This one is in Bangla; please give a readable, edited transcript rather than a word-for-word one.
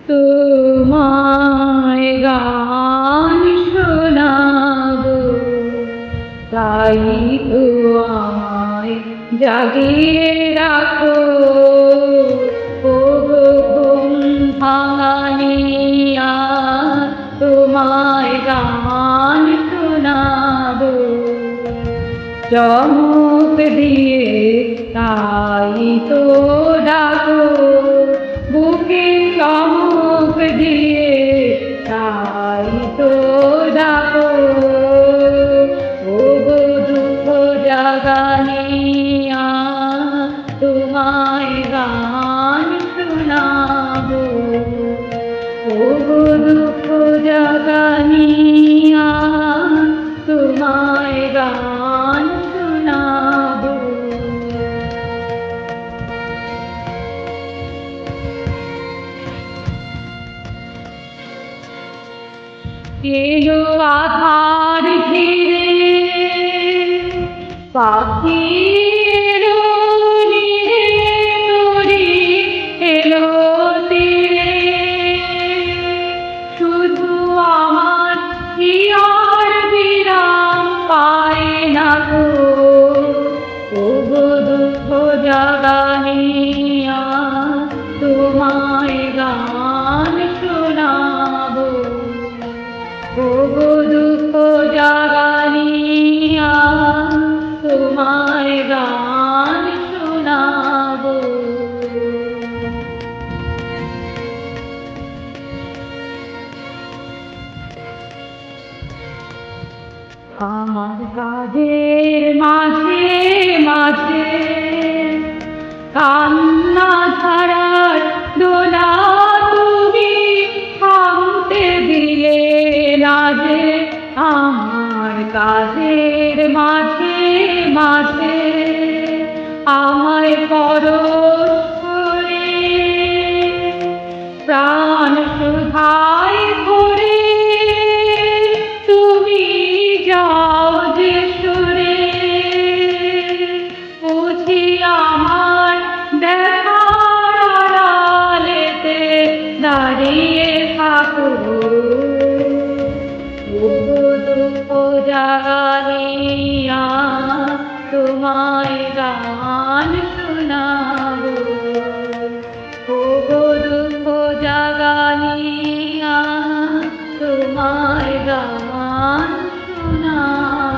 তোমায় গান শোনাবো, তাই তো আমায় জাগিয়ে রাখো। ওগো ঘুম ভাঙানিয়া, তোমায় গান শোনাবো, চমক দিয়ে তাই তো ডাকো, বুকে চমক দিয়ে তাই তো ডাকো। ওগো দুঃখ জাগানিয়া, তোমায় গান শোনাবো। ওগো দুঃখ জাগানিয়া, তোমায় গান শোনাবো। এলো আধার ঘিরে পাখি এলো নিরে তরি এলো তীরে, শুধু আমার হিয়ার বিরাম পায় না গো। ওগো দুঃখ জাগানিয়া, তোমায় গান শোনাবো। ওগো দুঃখ জাগানিয়া, তোমায় গান শোনাবো। আমার কাজের মাঝে মাঝে কান্না ছাড়ার দোলা তুমি থামতে দিলে না যে। আমার কাজের মাঝে মাঝে আমায় পরশ করে প্রাণ সুধায় ভরে তুমি যাও যে সুরে। বুঝি আমার দেখার আড়ালেতে দাঁড়িয়ে থাকো। ওগো দুঃখ জাগানিয়া, তোমায় গান শোনাবো। ওগো দুঃখ জাগানিয়া, তোমায় গান শোনাবো।